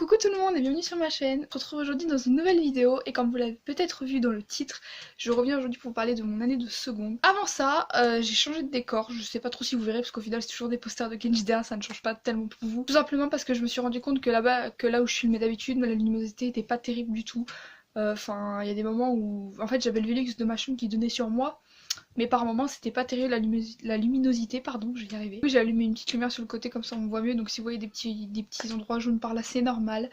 Coucou tout le monde et bienvenue sur ma chaîne. On se retrouve aujourd'hui dans une nouvelle vidéo et comme vous l'avez peut-être vu dans le titre, je reviens aujourd'hui pour vous parler de mon année de seconde. Avant ça, j'ai changé de décor, je sais pas trop si vous verrez parce qu'au final c'est toujours des posters de Kenji derrière, ça ne change pas tellement pour vous. Tout simplement parce que je me suis rendu compte que là où je filmais d'habitude, la luminosité était pas terrible du tout. Enfin, il y a des moments où en fait j'avais le Velux de ma chambre qui donnait sur moi. Mais par moments c'était pas terrible la luminosité, pardon, je vais y arriver. J'ai allumé une petite lumière sur le côté comme ça on me voit mieux, donc si vous voyez des petits endroits jaunes par là c'est normal.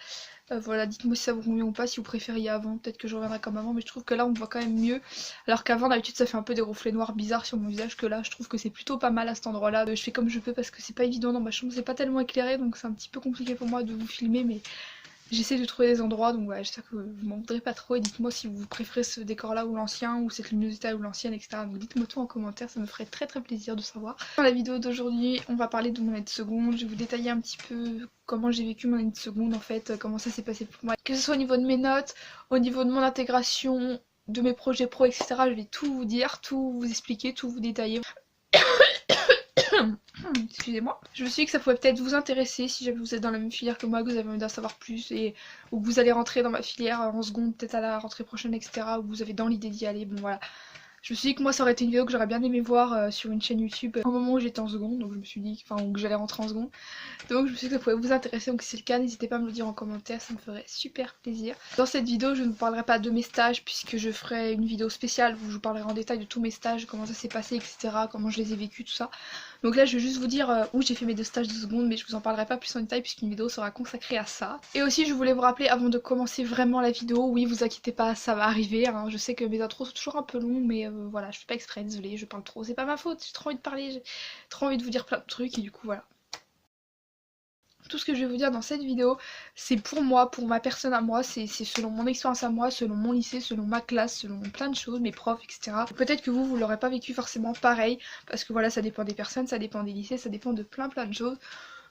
Voilà, dites-moi si ça vous convient ou pas, si vous préfériez avant, peut-être que je reviendrai comme avant, mais je trouve que là on me voit quand même mieux. Alors qu'avant d'habitude ça fait un peu des reflets noirs bizarres sur mon visage, que là je trouve que c'est plutôt pas mal à cet endroit là. Je fais comme je peux parce que c'est pas évident dans ma chambre, c'est pas tellement éclairé donc c'est un petit peu compliqué pour moi de vous filmer, mais j'essaie de trouver des endroits, donc ouais, j'espère que vous m'en voudrez pas trop et dites-moi si vous préférez ce décor là ou l'ancien ou cette luminosité ou l'ancienne, etc. Donc dites-moi tout en commentaire, ça me ferait très plaisir de savoir. Dans la vidéo d'aujourd'hui, on va parler de mon année de seconde, je vais vous détailler un petit peu comment j'ai vécu mon année de seconde en fait, comment ça s'est passé pour moi. Que ce soit au niveau de mes notes, au niveau de mon intégration, de mes projets pro, etc. Je vais tout vous dire, tout vous expliquer, tout vous détailler. Excusez-moi. Je me suis dit que ça pouvait peut-être vous intéresser si jamais vous êtes dans la même filière que moi, que vous avez envie d'en savoir plus et ou que vous allez rentrer dans ma filière en seconde, peut-être à la rentrée prochaine, etc. Ou que vous avez dans l'idée d'y aller. Bon voilà. Je me suis dit que moi ça aurait été une vidéo que j'aurais bien aimé voir sur une chaîne YouTube au moment où j'étais en seconde, donc je me suis dit, enfin, ou que j'allais rentrer en seconde. Donc je me suis dit que ça pouvait vous intéresser, donc si c'est le cas, n'hésitez pas à me le dire en commentaire, ça me ferait super plaisir. Dans cette vidéo, je ne vous parlerai pas de mes stages, puisque je ferai une vidéo spéciale où je vous parlerai en détail de tous mes stages, comment ça s'est passé, etc., comment je les ai vécus, tout ça. Donc là, je vais juste vous dire où j'ai fait mes 2 stages de seconde, mais je vous en parlerai pas plus en détail, puisqu'une vidéo sera consacrée à ça. Et aussi, je voulais vous rappeler, avant de commencer vraiment la vidéo, oui, vous inquiétez pas, ça va arriver, hein. Je sais que mes intros sont toujours un peu longs, mais voilà, je fais pas exprès, désolée, je parle trop, c'est pas ma faute, j'ai trop envie de parler, j'ai trop envie de vous dire plein de trucs, et du coup, voilà. Tout ce que je vais vous dire dans cette vidéo, c'est pour moi, pour ma personne à moi, c'est selon mon expérience à moi, selon mon lycée, selon ma classe, selon plein de choses, mes profs, etc. Peut-être que vous l'aurez pas vécu forcément pareil, parce que voilà, ça dépend des personnes, ça dépend des lycées, ça dépend de plein de choses.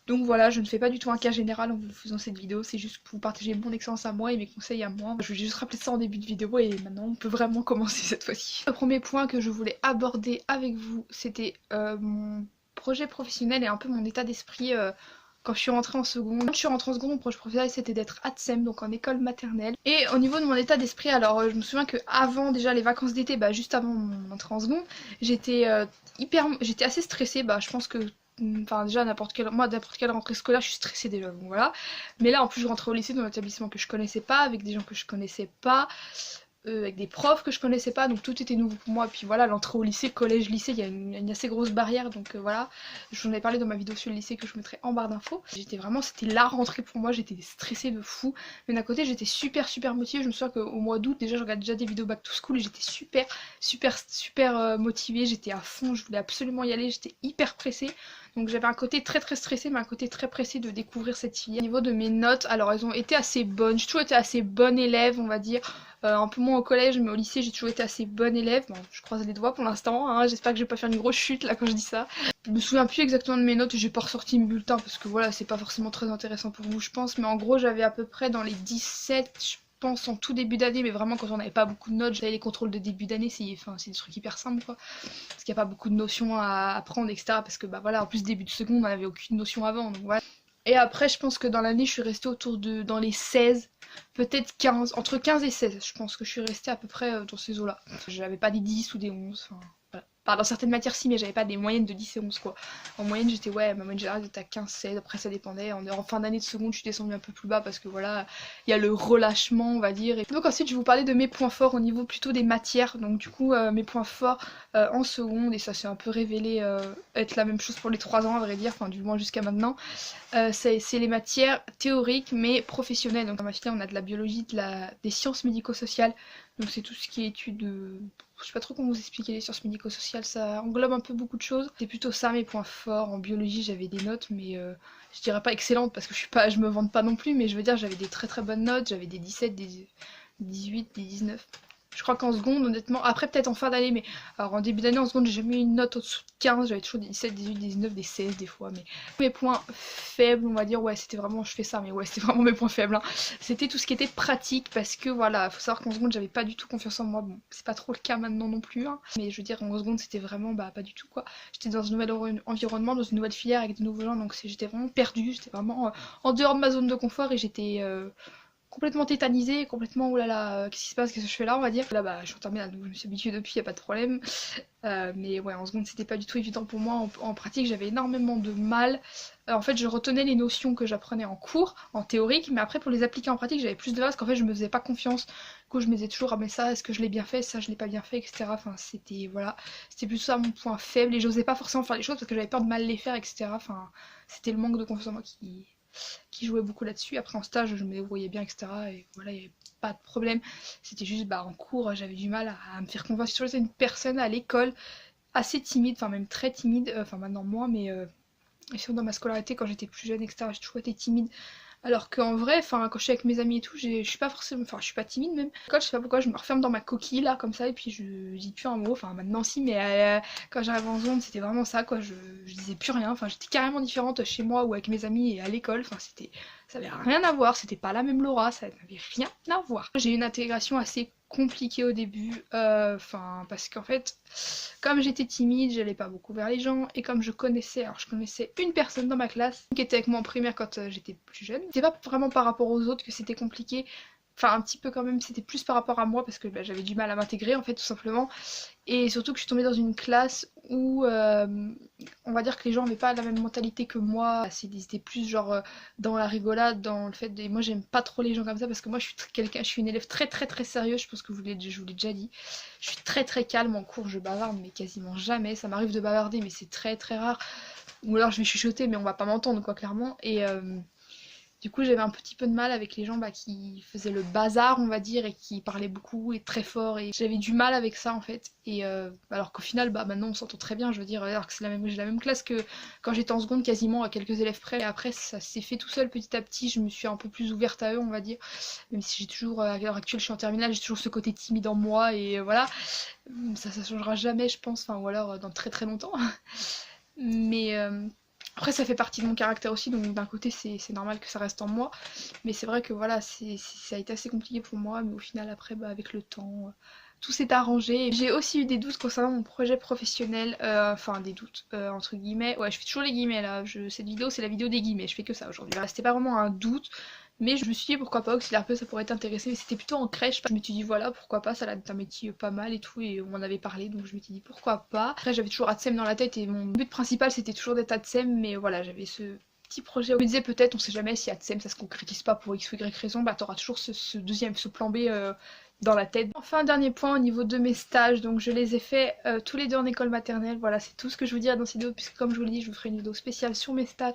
Donc voilà, je ne fais pas du tout un cas général en vous faisant cette vidéo, c'est juste pour vous partager mon expérience à moi et mes conseils à moi. Je vais juste rappeler ça en début de vidéo et maintenant on peut vraiment commencer cette fois-ci. Le premier point que je voulais aborder avec vous, c'était mon projet professionnel et un peu mon état d'esprit quand je suis rentrée en seconde. Quand je suis rentrée en seconde, mon projet professionnel c'était d'être ATSEM, donc en école maternelle. Et au niveau de mon état d'esprit, alors je me souviens que avant déjà les vacances d'été, juste avant mon entrée en seconde, j'étais j'étais assez stressée, je pense que enfin déjà n'importe quelle rentrée scolaire je suis stressée déjà, donc voilà. Mais là en plus je rentrais au lycée dans un établissement que je connaissais pas, avec des gens que je connaissais pas, avec des profs que je connaissais pas, donc tout était nouveau pour moi. Et puis voilà, l'entrée au lycée, collège, lycée, il y a une assez grosse barrière, donc voilà. Je vous en ai parlé dans ma vidéo sur le lycée que je mettrai en barre d'infos. J'étais vraiment, c'était la rentrée pour moi, j'étais stressée de fou. Mais d'un côté, j'étais super motivée. Je me souviens qu'au mois d'août, déjà, je regardais déjà des vidéos back to school et j'étais super motivée. J'étais à fond, je voulais absolument y aller, j'étais hyper pressée. Donc j'avais un côté très stressé, mais un côté très pressé de découvrir cette filière. Au niveau de mes notes, alors elles ont été assez bonnes. J'ai toujours été assez bonne élève, on va dire. Un peu moins au collège, mais au lycée j'ai toujours été assez bonne élève. Bon, je croise les doigts pour l'instant, hein. J'espère que je vais pas faire une grosse chute là quand je dis ça. Je me souviens plus exactement de mes notes, j'ai pas ressorti mes bulletins parce que voilà, c'est pas forcément très intéressant pour vous, je pense. Mais en gros, j'avais à peu près dans les 17, je pense, en tout début d'année, mais vraiment quand on n'avait pas beaucoup de notes. J'avais les contrôles de début d'année, c'est des trucs hyper simples quoi. Parce qu'il n'y a pas beaucoup de notions à apprendre, etc. Parce que voilà, en plus début de seconde, on avait aucune notion avant, donc voilà. Et après, je pense que dans l'année, je suis restée autour de dans les 16, peut-être 15, entre 15 et 16. Je pense que je suis restée à peu près dans ces eaux-là. J'avais pas des 10 ou des 11, enfin, voilà. Enfin, dans certaines matières, si, mais j'avais pas des moyennes de 10 et 11, quoi. En moyenne, j'étais, ouais, ma moyenne générale était à 15-16, après ça dépendait. En fin d'année de seconde, je suis descendue un peu plus bas parce que voilà, il y a le relâchement, on va dire. Et donc ensuite, je vais vous parler de mes points forts au niveau plutôt des matières. Donc du coup, mes points forts en seconde, et ça s'est un peu révélé être la même chose pour les 3 ans, à vrai dire, enfin du moins jusqu'à maintenant. C'est les matières théoriques mais professionnelles. Donc dans ma filière on a de la biologie, des sciences médico-sociales. Donc c'est tout ce qui est études je sais pas trop comment vous expliquer les sciences médico-sociales, ça englobe un peu beaucoup de choses. C'est plutôt ça mes points forts. En biologie j'avais des notes mais je dirais pas excellentes parce que je me vante pas non plus, mais je veux dire j'avais des très bonnes notes, j'avais des 17, des 18, des 19. Je crois qu'en seconde, honnêtement, après peut-être en fin d'année, mais alors en début d'année, en seconde, j'ai jamais eu une note au-dessous de 15, j'avais toujours des 17, 18, 19, des 16 des fois, mais mes points faibles, on va dire, ouais, c'était vraiment, je fais ça, mais ouais, c'était vraiment mes points faibles, hein. C'était tout ce qui était pratique, parce que voilà, faut savoir qu'en seconde, j'avais pas du tout confiance en moi, bon, c'est pas trop le cas maintenant non plus, hein, mais je veux dire, en seconde, c'était vraiment, bah, pas du tout, quoi. J'étais dans un nouvel environnement, dans une nouvelle filière, avec de nouveaux gens, donc j'étais vraiment perdue, j'étais vraiment en dehors de ma zone de confort, et j'étais complètement tétanisée, complètement oulala, qu'est-ce qui se passe, qu'est-ce que je fais là, on va dire. Là, bah, je suis en terminale, donc je me suis habituée depuis, y a pas de problème. Mais ouais, en seconde, c'était pas du tout évident pour moi. En pratique, j'avais énormément de mal. En fait, je retenais les notions que j'apprenais en cours, en théorique, mais après, pour les appliquer en pratique, j'avais plus de mal parce qu'en fait, je me faisais pas confiance. Du coup, je me disais toujours, ah, mais ça, est-ce que je l'ai bien fait, ça, je l'ai pas bien fait, etc. Enfin, c'était, voilà, c'était plus ça mon point faible et j'osais pas forcément faire les choses parce que j'avais peur de mal les faire, etc. Enfin, c'était le manque de confiance en moi qui jouait beaucoup là-dessus. Après en stage, je me débrouillais bien, etc. Et voilà, il n'y avait pas de problème. C'était juste, bah, en cours, j'avais du mal à me faire confiance. J'ai toujours été une personne à l'école assez timide, enfin même très timide, enfin maintenant moins, mais dans ma scolarité, quand j'étais plus jeune, etc., j'ai toujours été timide. Alors qu'en vrai, enfin, quand je suis avec mes amis et tout, je suis pas forcément, enfin, je suis pas timide même. Quand je sais pas pourquoi, je me referme dans ma coquille là, comme ça, et puis je dis plus un mot. Enfin, maintenant si, mais quand j'arrive en zone, c'était vraiment ça, quoi. Je disais plus rien. Enfin, j'étais carrément différente chez moi ou avec mes amis et à l'école. Enfin, ça avait rien à voir. C'était pas la même Laura, ça n'avait rien à voir. J'ai eu une intégration assez compliquée au début, enfin, parce qu'en fait, comme j'étais timide, j'allais pas beaucoup vers les gens, et comme je connaissais une personne dans ma classe qui était avec moi en primaire quand j'étais plus jeune. C'était pas vraiment par rapport aux autres que c'était compliqué, enfin un petit peu quand même, c'était plus par rapport à moi parce que bah, j'avais du mal à m'intégrer en fait tout simplement. Et surtout que je suis tombée dans une classe où on va dire que les gens n'avaient pas la même mentalité que moi. C'était plus genre dans la rigolade, dans le fait de... Moi j'aime pas trop les gens comme ça parce que moi je suis une élève très très très sérieuse, je pense que je vous l'ai déjà dit. Je suis très très calme en cours, je bavarde mais quasiment jamais. Ça m'arrive de bavarder mais c'est très très rare. Ou alors je vais chuchoter mais on va pas m'entendre quoi clairement. Et du coup, j'avais un petit peu de mal avec les gens bah, qui faisaient le bazar, on va dire, et qui parlaient beaucoup et très fort. Et j'avais du mal avec ça, en fait. Et alors qu'au final, bah, maintenant, on s'entend très bien. Je veux dire, alors que j'ai la même classe que quand j'étais en seconde, quasiment à quelques élèves près. Et après, ça s'est fait tout seul petit à petit. Je me suis un peu plus ouverte à eux, on va dire. Même si j'ai toujours, à l'heure actuelle, je suis en terminale, j'ai toujours ce côté timide en moi. Et voilà, ça changera jamais, je pense. Enfin, ou alors dans très très longtemps. Mais après, ça fait partie de mon caractère aussi, donc d'un côté, c'est normal que ça reste en moi. Mais c'est vrai que voilà, ça a été assez compliqué pour moi, mais au final, après, bah, avec le temps, tout s'est arrangé. J'ai aussi eu des doutes concernant mon projet professionnel, enfin des doutes, entre guillemets. Ouais, je fais toujours les guillemets là, cette vidéo, c'est la vidéo des guillemets, je fais que ça aujourd'hui. Voilà, c'était pas vraiment un doute, mais je me suis dit pourquoi pas, auxiliaire peu ça pourrait t'intéresser, mais c'était plutôt en crèche. Je me suis dit voilà, pourquoi pas, ça a l'air d'être un métier pas mal et tout, et on en avait parlé, donc je me suis dit pourquoi pas. Après j'avais toujours ATSEM dans la tête et mon but principal c'était toujours d'être ATSEM, mais voilà, j'avais ce petit projet. Je me disais peut-être, on sait jamais si ATSEM ça se concrétise pas pour X ou Y raison, bah t'auras toujours ce plan B dans la tête. Enfin, dernier point au niveau de mes stages, donc je les ai fait tous les deux en école maternelle. Voilà, c'est tout ce que je vous dirai dans cette vidéo, puisque comme je vous l'ai dit, je vous ferai une vidéo spéciale sur mes stages.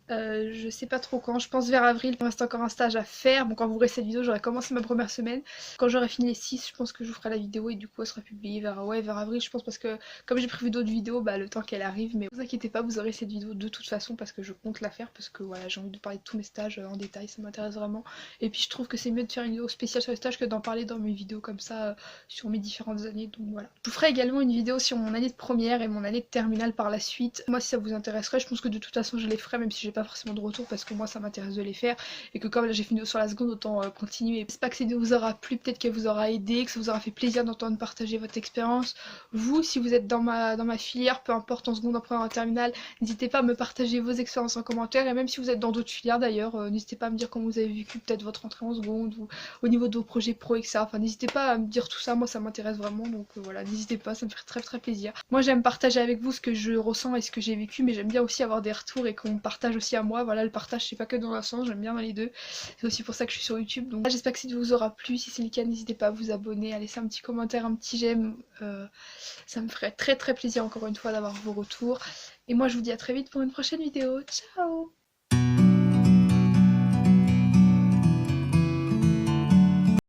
Je sais pas trop quand, je pense vers avril, il me reste encore un stage à faire. Bon, quand vous verrez cette vidéo, j'aurai commencé ma première semaine. Quand j'aurai fini les 6, je pense que je vous ferai la vidéo et du coup elle sera publiée vers avril, je pense, parce que comme j'ai prévu d'autres vidéos, bah le temps qu'elle arrive, mais vous inquiétez pas, vous aurez cette vidéo de toute façon parce que je compte la faire, parce que voilà, j'ai envie de parler de tous mes stages en détail, ça m'intéresse vraiment. Et puis je trouve que c'est mieux de faire une vidéo spéciale sur les stages que d'en parler dans mes vidéos comme ça sur mes différentes années, donc voilà. Je vous ferai également une vidéo sur mon année de première et mon année de terminale par la suite. Moi si ça vous intéresserait, je pense que de toute façon je les ferai même si j'ai pas forcément de retour parce que moi ça m'intéresse de les faire et que comme là j'ai fini sur la seconde, autant continuer. J'espère que cette vidéo vous aura plu, peut-être qu'elle vous aura aidé, que ça vous aura fait plaisir d'entendre partager votre expérience. Vous, si vous êtes dans ma filière, peu importe en seconde, en première, en terminale, n'hésitez pas à me partager vos expériences en commentaire, et même si vous êtes dans d'autres filières d'ailleurs, n'hésitez pas à me dire comment vous avez vécu peut-être votre entrée en seconde ou au niveau de vos projets pro, etc. Enfin n'hésitez pas à me dire tout ça, moi ça m'intéresse vraiment, donc voilà, n'hésitez pas, ça me fait très très plaisir. Moi j'aime partager avec vous ce que je ressens et ce que j'ai vécu, mais j'aime bien aussi avoir des retours et qu'on partage aussi à moi. Voilà, le partage c'est pas que dans un sens, j'aime bien dans les deux. C'est aussi pour ça que je suis sur YouTube. Donc j'espère que ça vous aura plu. Si c'est le cas, n'hésitez pas à vous abonner, à laisser un petit commentaire, un petit j'aime. Ça me ferait très très plaisir encore une fois d'avoir vos retours. Et moi je vous dis à très vite pour une prochaine vidéo. Ciao!